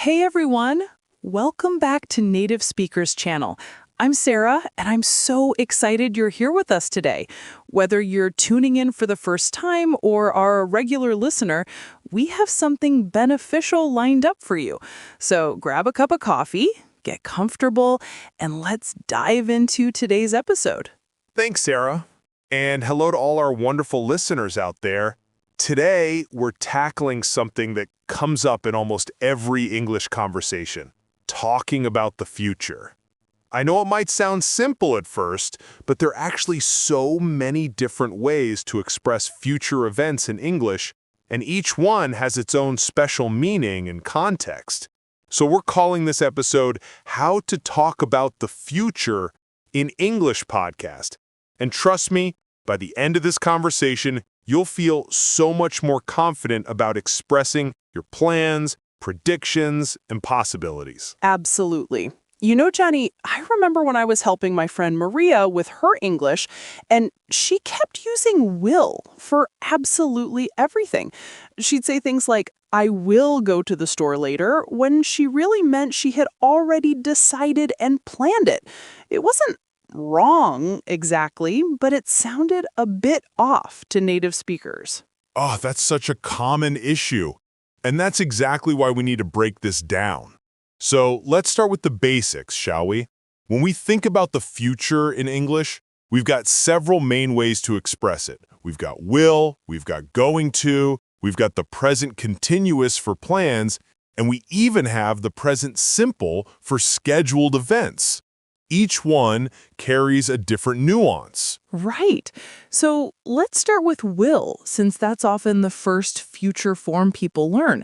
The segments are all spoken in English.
Hey everyone! Welcome back to Native Speakers Channel. I'm Sarah, and I'm so excited you're here with us today. Whether you're tuning in for the first time or are a regular listener, we have something beneficial lined up for you. So grab a cup of coffee, get comfortable, and let's dive into today's episode. Thanks, Sarah. And hello to all our wonderful listeners out there. Today, we're tackling something that comes up in almost every English conversation, talking about the future. I know it might sound simple at first, but there are actually so many different ways to express future events in English, and each one has its own special meaning and context. So we're calling this episode How to Talk About the Future in English podcast. And trust me, by the end of this conversation, you'll feel so much more confident about expressing your plans, predictions, and possibilities. Absolutely. You know, Johnny, I remember when I was helping my friend Maria with her English, and she kept using will for absolutely everything. She'd say things like, I will go to the store later, when she really meant she had already decided and planned it. It wasn't wrong exactly, but it sounded a bit off to native speakers. Oh, that's such a common issue. And that's exactly why we need to break this down. So let's start with the basics, shall we? When we think about the future in English, we've got several main ways to express it. We've got will, we've got going to, we've got the present continuous for plans, and we even have the present simple for scheduled events. Each one carries a different nuance. Right. So let's start with will, since that's often the first future form people learn.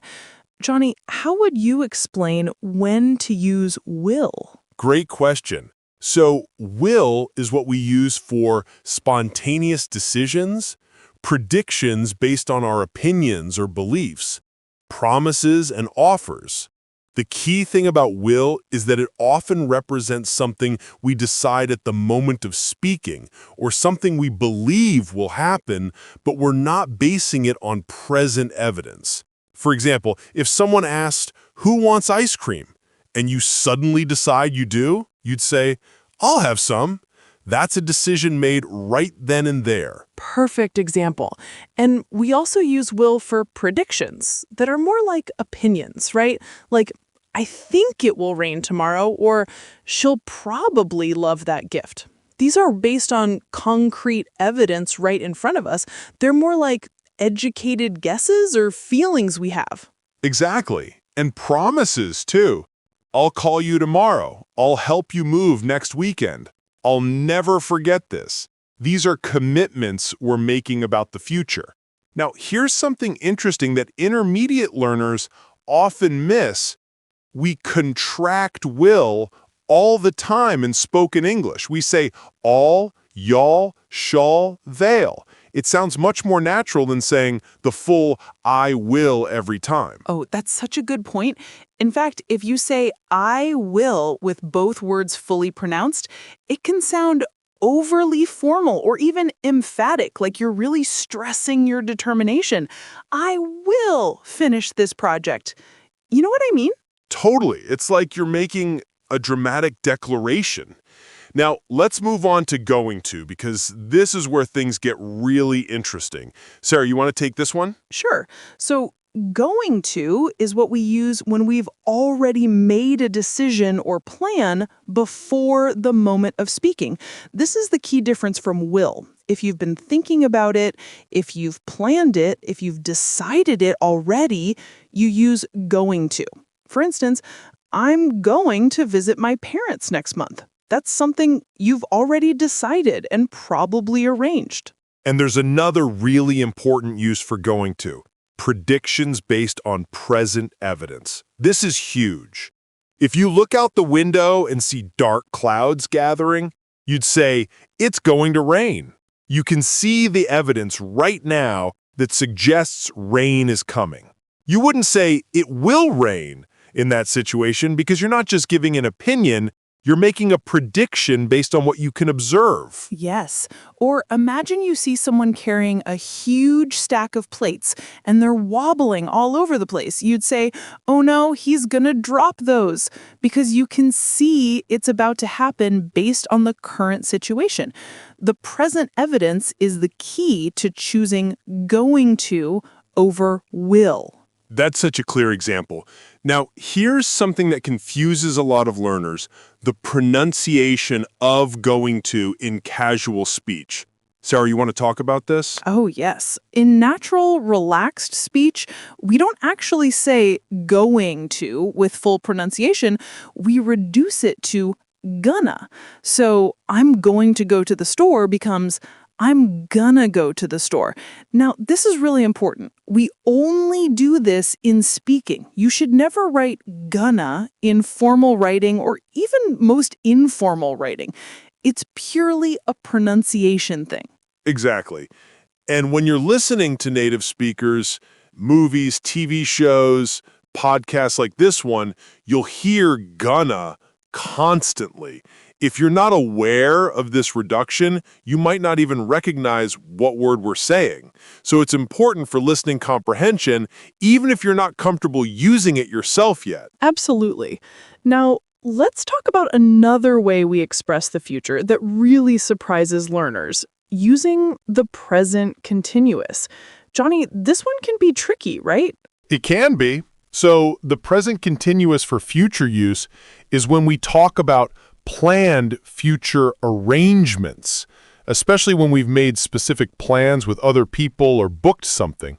Johnny, how would you explain when to use will? Great question. So, will is what we use for spontaneous decisions, predictions based on our opinions or beliefs, promises and offers. The key thing about will is that it often represents something we decide at the moment of speaking, or something we believe will happen, but we're not basing it on present evidence. For example, if someone asked, "Who wants ice cream?" and you suddenly decide you do, you'd say, "I'll have some." That's a decision made right then and there. Perfect example. And we also use will for predictions that are more like opinions, right? Like, I think it will rain tomorrow, or she'll probably love that gift. These are based on concrete evidence right in front of us. They're more like educated guesses or feelings we have. Exactly. And promises, too. I'll call you tomorrow. I'll help you move next weekend. I'll never forget this. These are commitments we're making about the future. Now, here's something interesting that intermediate learners often miss. We contract will all the time in spoken English. We say all, y'all, shall, they'll. It sounds much more natural than saying the full I will every time. Oh, that's such a good point. In fact, if you say I will with both words fully pronounced, it can sound overly formal or even emphatic, like you're really stressing your determination. I will finish this project. You know what I mean? Totally. It's like you're making a dramatic declaration. Now, let's move on to going to, because this is where things get really interesting. Sarah, you want to take this one? Sure. So going to is what we use when we've already made a decision or plan before the moment of speaking. This is the key difference from will. If you've been thinking about it, if you've planned it, if you've decided it already, you use going to. For instance, I'm going to visit my parents next month. That's something you've already decided and probably arranged. And there's another really important use for going to: predictions based on present evidence. This is huge. If you look out the window and see dark clouds gathering, you'd say, it's going to rain. You can see the evidence right now that suggests rain is coming. You wouldn't say, it will rain in that situation, because you're not just giving an opinion, You're making a prediction based on what you can observe. Yes. Or imagine you see someone carrying a huge stack of plates and they're wobbling all over the place. You'd say, oh no, he's gonna drop those, because you can see it's about to happen based on the current situation. The present evidence is the key to choosing going to over will. That's such a clear example. Now, here's something that confuses a lot of learners: the pronunciation of going to in casual speech. Sarah, you want to talk about this? Oh, yes. In natural, relaxed speech, we don't actually say going to with full pronunciation. We reduce it to gonna. So I'm going to go to the store becomes I'm gonna go to the store. Now, this is really important. We only do this in speaking. You should never write gonna in formal writing or even most informal writing. It's purely a pronunciation thing. Exactly. And when you're listening to native speakers, movies, TV shows, podcasts like this one, you'll hear gonna constantly. If you're not aware of this reduction, you might not even recognize what word we're saying. So it's important for listening comprehension, even if you're not comfortable using it yourself yet. Absolutely. Now, let's talk about another way we express the future that really surprises learners, using the present continuous. Johnny, this one can be tricky, right? It can be. So the present continuous for future use is when we talk about planned future arrangements, especially when we've made specific plans with other people or booked something.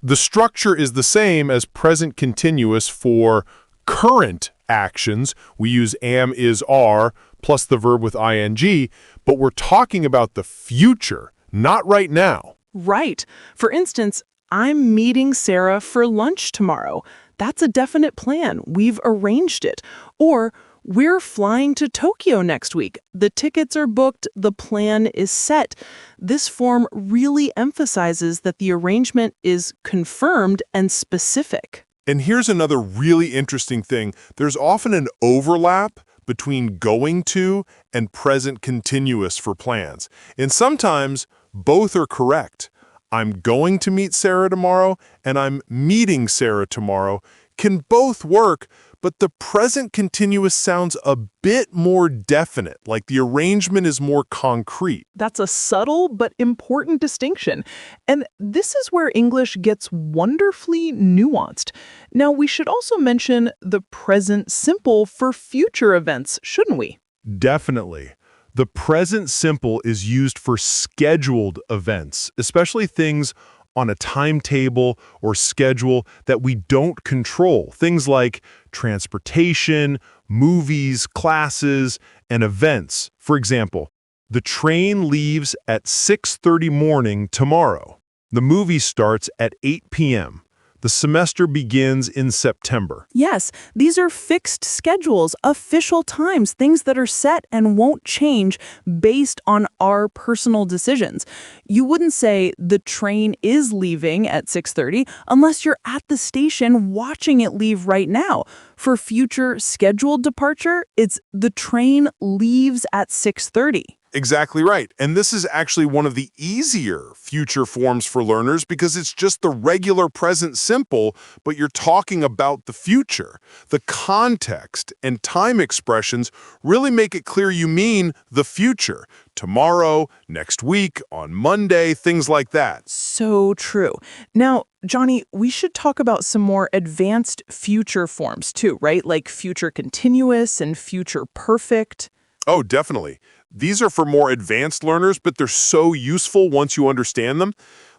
The structure is the same as present continuous for current actions. We use am, is, are, plus the verb with ing, but we're talking about the future, not right now. Right. For instance, I'm meeting Sarah for lunch tomorrow. That's a definite plan. We've arranged it. Or we're flying to Tokyo next week. The tickets are booked. The plan is set. This form really emphasizes that the arrangement is confirmed and specific. And here's another really interesting thing. There's often an overlap between going to and present continuous for plans. And sometimes both are correct. I'm going to meet Sarah tomorrow and I'm meeting Sarah tomorrow can both work, but the present continuous sounds a bit more definite, like the arrangement is more concrete. That's a subtle but important distinction. And this is where English gets wonderfully nuanced. Now, we should also mention the present simple for future events, shouldn't we? Definitely. The present simple is used for scheduled events, especially things on a timetable or schedule that we don't control. Things like transportation, movies, classes, and events. For example, the train leaves at 6:30 morning tomorrow. The movie starts at 8 p.m. The semester begins in September. Yes, these are fixed schedules, official times, things that are set and won't change based on our personal decisions. You wouldn't say the train is leaving at 6:30 unless you're at the station watching it leave right now. For future scheduled departure, it's the train leaves at 6:30. Exactly right. And this is actually one of the easier future forms for learners because it's just the regular present simple, but you're talking about the future. The context and time expressions really make it clear you mean the future. Tomorrow, next week, on Monday, things like that. So true. Now, Johnny, we should talk about some more advanced future forms too, right? Like future continuous and future perfect. Oh, definitely. These are for more advanced learners, but they're so useful once you understand them.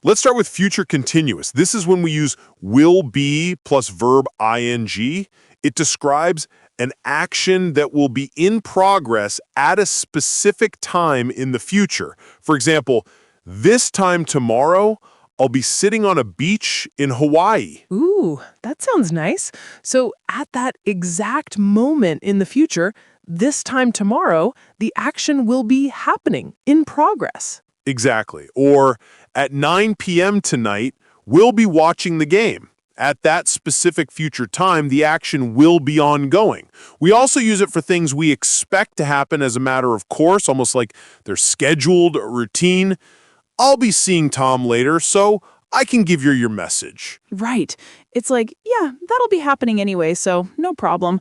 Let's start with future continuous. This is when we use will be plus verb ing. It describes an action that will be in progress at a specific time in the future. For example, this time tomorrow, I'll be sitting on a beach in Hawaii. Ooh, that sounds nice. So at that exact moment in the future, this time tomorrow, the action will be happening, in progress. Exactly. Or at 9 p.m. tonight, we'll be watching the game. at that specific future time, the action will be ongoing. We also use it for things we expect to happen as a matter of course, almost like they're scheduled or routine. I'll be seeing Tom later, so I can give you your message. Right. It's like, yeah, that'll be happening anyway, so no problem.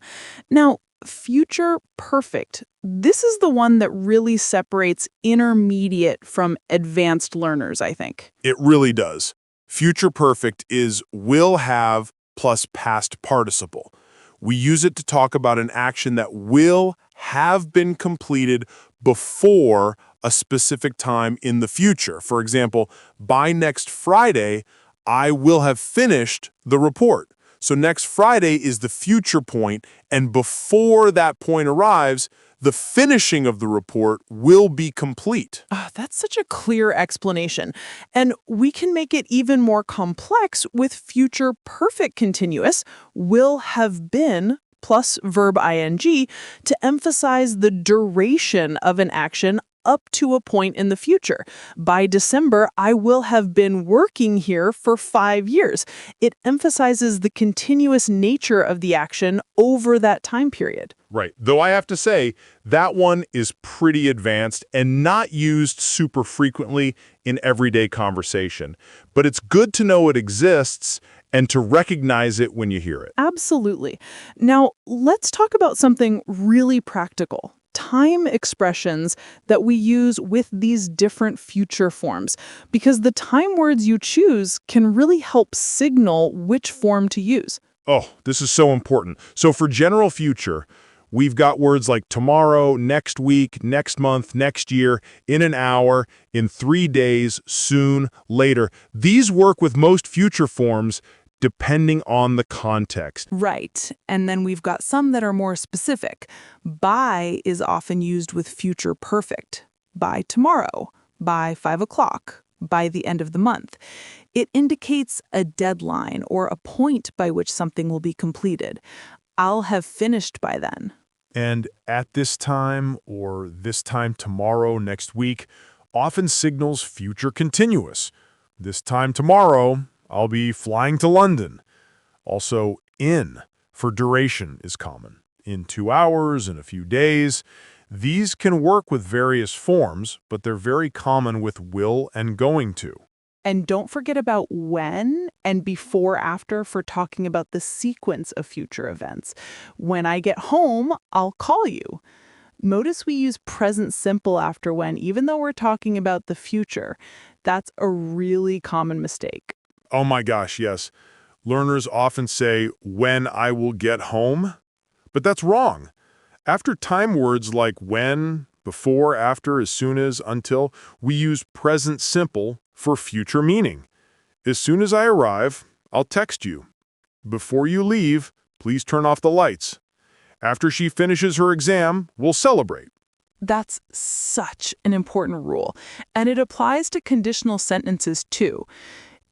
Now, future perfect. This is the one that really separates intermediate from advanced learners, I think. It really does. Future perfect is will have plus past participle. We use it to talk about an action that will have been completed before a specific time in the future. For example, by next Friday, I will have finished the report. So next Friday is the future point, and before that point arrives, the finishing of the report will be complete. That's such a clear explanation. And we can make it even more complex with future perfect continuous, will have been plus verb ing, to emphasize the duration of an action up to a point in the future. By December, I will have been working here for 5 years. It emphasizes the continuous nature of the action over that time period. Right. Though I have to say, that one is pretty advanced and not used super frequently in everyday conversation. But it's good to know it exists and to recognize it when you hear it. Absolutely. Now, let's talk about something really practical. Time expressions that we use with these different future forms, because the time words you choose can really help signal which form to use. Oh, this is so important. So for general future, we've got words like tomorrow, next week, next month, next year, in an hour, in 3 days, soon, later. These work with most future forms depending on the context. Right. And then we've got some that are more specific. By is often used with future perfect. By tomorrow, by 5 o'clock, by the end of the month. It indicates a deadline or a point by which something will be completed. I'll have finished by then. And at this time or this time tomorrow, next week, often signals future continuous. This time tomorrow, I'll be flying to London. Also, in for duration is common. In 2 hours, in a few days. These can work with various forms, but they're very common with will and going to. And don't forget about when and before after for talking about the sequence of future events. When I get home, I'll call you. Notice we use present simple after when, even though we're talking about the future. That's a really common mistake. Oh my gosh, yes. Learners often say, when I will get home. But that's wrong. After time words like when, before, after, as soon as, until, we use present simple for future meaning. As soon as I arrive, I'll text you. Before you leave, please turn off the lights. After she finishes her exam, we'll celebrate. That's such an important rule. And it applies to conditional sentences too.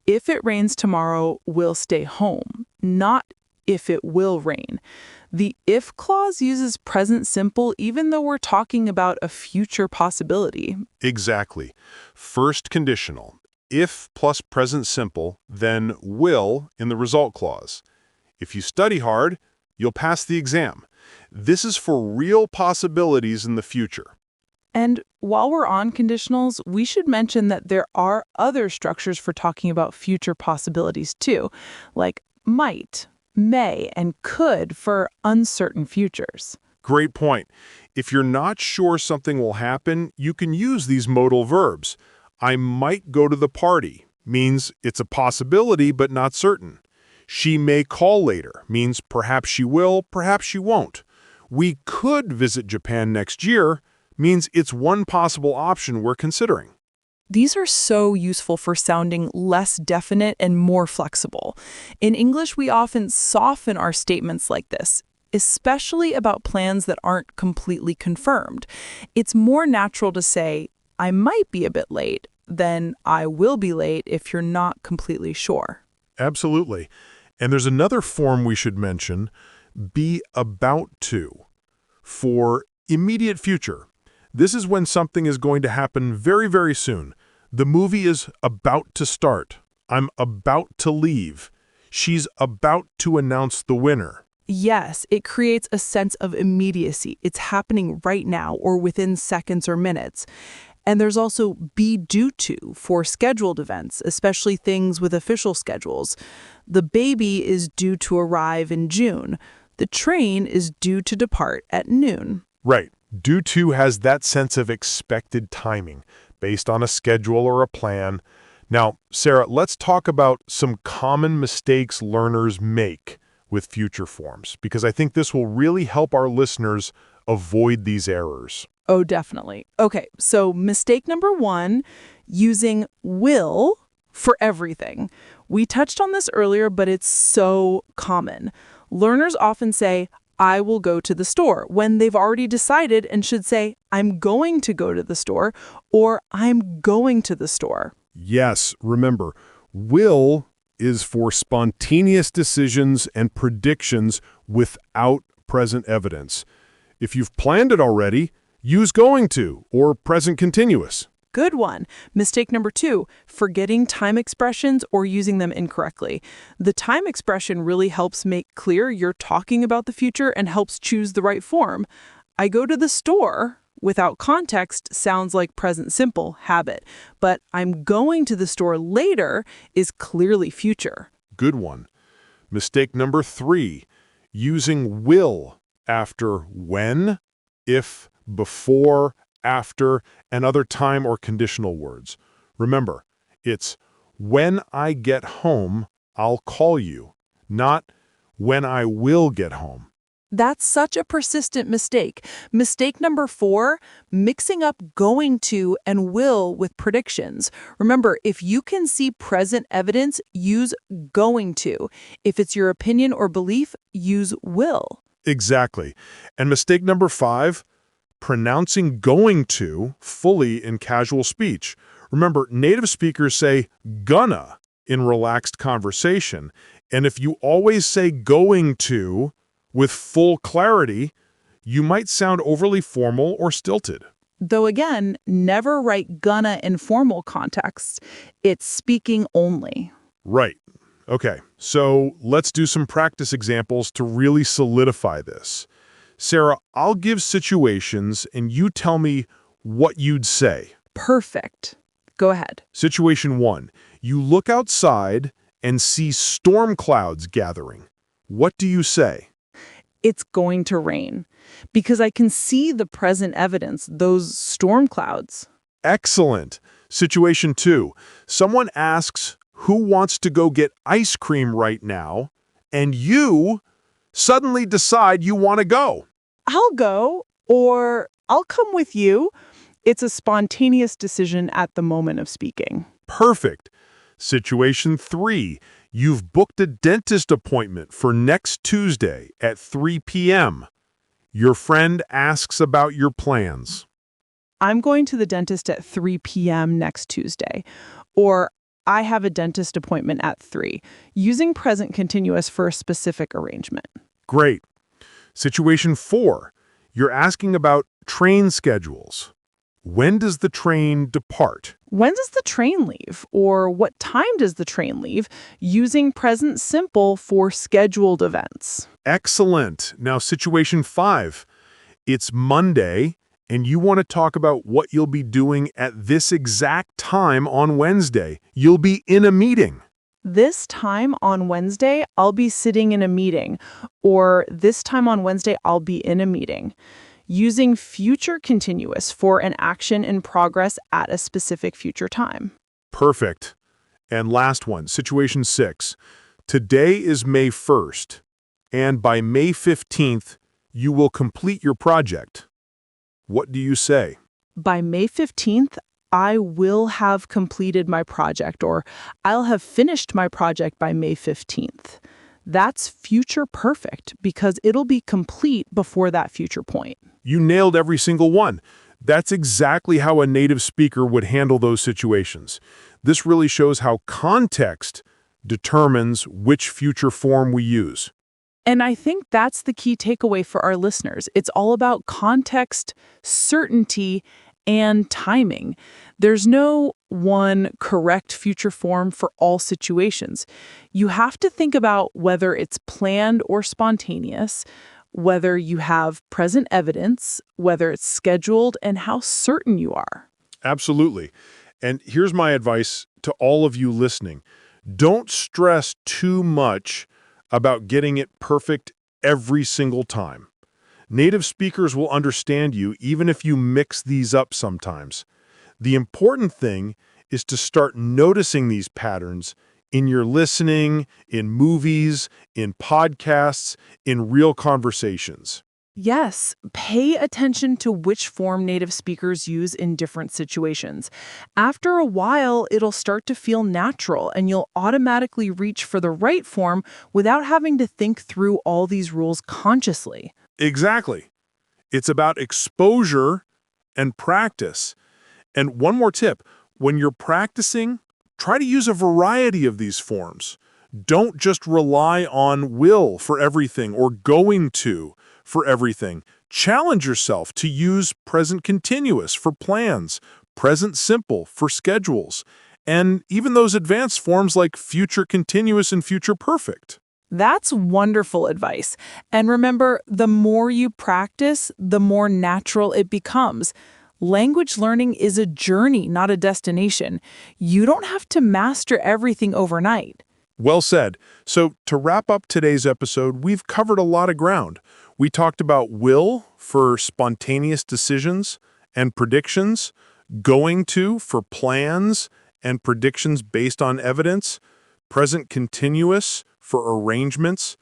If it rains tomorrow, we'll stay home, not if it will rain. The if clause uses present simple even though we're talking about a future possibility. Exactly. First conditional. If plus present simple, then will in the result clause. If you study hard, you'll pass the exam. This is for real possibilities in the future. And while we're on conditionals, we should mention that there are other structures for talking about future possibilities too, like might, may, and could for uncertain futures. Great point. If you're not sure something will happen, you can use these modal verbs. I might go to the party means it's a possibility but not certain. She may call later means perhaps she will, perhaps she won't. We could visit Japan next year means it's one possible option we're considering. These are so useful for sounding less definite and more flexible. In English, we often soften our statements like this, especially about plans that aren't completely confirmed. It's more natural to say, I might be a bit late, than I will be late if you're not completely sure. Absolutely. And there's another form we should mention, be about to, for immediate future. This is when something is going to happen very, very soon. The movie is about to start. I'm about to leave. She's about to announce the winner. Yes, it creates a sense of immediacy. It's happening right now or within seconds or minutes. And there's also be due to for scheduled events, especially things with official schedules. The baby is due to arrive in June. The train is due to depart at noon. Right. Due to has that sense of expected timing based on a schedule or a plan. Now, Sarah, let's talk about some common mistakes learners make with future forms, because I think this will really help our listeners avoid these errors. Oh, definitely. Okay, so mistake number 1, using will for everything. We touched on this earlier, but it's so common. Learners often say, I will go to the store, when they've already decided and should say, I'm going to go to the store, or I'm going to the store. Yes, remember, will is for spontaneous decisions and predictions without present evidence. If you've planned it already, use going to or present continuous. Good one. Mistake number 2, forgetting time expressions or using them incorrectly. The time expression really helps make clear you're talking about the future and helps choose the right form. I go to the store without context sounds like present simple, habit, but I'm going to the store later is clearly future. Good one. Mistake number 3, using will after when, if, before, after, and other time or conditional words. Remember, it's when I get home, I'll call you, not when I will get home. That's such a persistent mistake. Mistake number 4, mixing up going to and will with predictions. Remember, if you can see present evidence, use going to. If it's your opinion or belief, use will. Exactly. And mistake number 5, pronouncing going to fully in casual speech. Remember, native speakers say gonna in relaxed conversation, and if you always say going to with full clarity, you might sound overly formal or stilted. Though again, never write gonna in formal contexts. It's speaking only. Right. Okay, so let's do some practice examples to really solidify this. Sarah, I'll give situations and you tell me what you'd say. Perfect. Go ahead. Situation 1, you look outside and see storm clouds gathering. What do you say? It's going to rain because I can see the present evidence, those storm clouds. Excellent. Situation 2, someone asks who wants to go get ice cream right now, and you suddenly decide you want to go. I'll go, or I'll come with you. It's a spontaneous decision at the moment of speaking. Perfect. Situation 3, you've booked a dentist appointment for next Tuesday at 3 p.m. Your friend asks about your plans. I'm going to the dentist at 3 p.m. next Tuesday, or I have a dentist appointment at 3, using present continuous for a specific arrangement. Great. Situation 4, you're asking about train schedules. When does the train depart? When does the train leave? Or what time does the train leave? Using present simple for scheduled events. Excellent. Now, situation 5, it's Monday, and you want to talk about what you'll be doing at this exact time on Wednesday. You'll be in a meeting. This time on Wednesday, I'll be sitting in a meeting. Or this time on Wednesday, I'll be in a meeting. Using future continuous for an action in progress at a specific future time. Perfect. And last one, situation 6. Today is May 1st, and by May 15th, you will complete your project. What do you say? By May 15th, I will have completed my project, or I'll have finished my project by May 15th. That's future perfect because it'll be complete before that future point. You nailed every single one. That's exactly how a native speaker would handle those situations. This really shows how context determines which future form we use. And I think that's the key takeaway for our listeners. It's all about context, certainty, and timing. There's no one correct future form for all situations. You have to think about whether it's planned or spontaneous, whether you have present evidence, whether it's scheduled, and how certain you are. Absolutely. And here's my advice to all of you listening. Don't stress too much about getting it perfect every single time. Native speakers will understand you even if you mix these up sometimes. The important thing is to start noticing these patterns in your listening, in movies, in podcasts, in real conversations. Yes, pay attention to which form native speakers use in different situations. After a while, it'll start to feel natural, and you'll automatically reach for the right form without having to think through all these rules consciously. Exactly. It's about exposure and practice. And one more tip, when you're practicing, try to use a variety of these forms. Don't just rely on will for everything or going to for everything. Challenge yourself to use present continuous for plans, present simple for schedules, and even those advanced forms like future continuous and future perfect. That's wonderful advice. And remember, the more you practice, the more natural it becomes. Language learning is a journey, not a destination. You don't have to master everything overnight. Well said. So to wrap up today's episode, we've covered a lot of ground. We talked about will for spontaneous decisions and predictions, going to for plans and predictions based on evidence, present continuous for arrangements,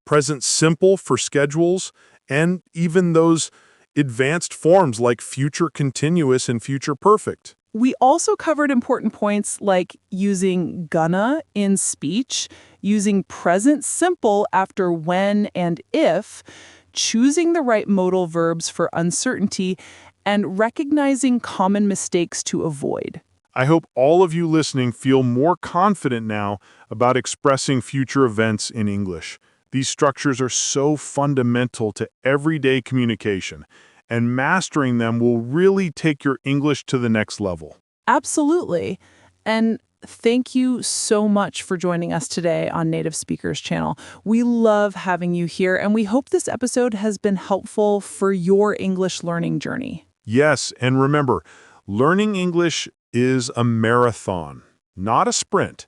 present simple for schedules, and even those advanced forms like future continuous and future perfect. We also covered important points like using gonna in speech, using present simple after when and if, choosing the right modal verbs for uncertainty, and recognizing common mistakes to avoid. I hope all of you listening feel more confident now about expressing future events in English. These structures are so fundamental to everyday communication, and mastering them will really take your English to the next level. Absolutely. And thank you so much for joining us today on Native Speakers Channel. We love having you here, and we hope this episode has been helpful for your English learning journey. Yes, and remember, learning English is a marathon, not a sprint.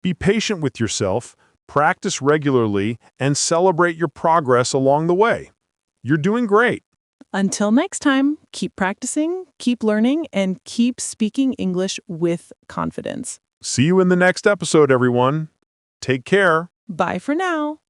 Be patient with yourself, practice regularly, and celebrate your progress along the way. You're doing great. Until next time, keep practicing, keep learning, and keep speaking English with confidence. See you in the next episode, everyone. Take care. Bye for now.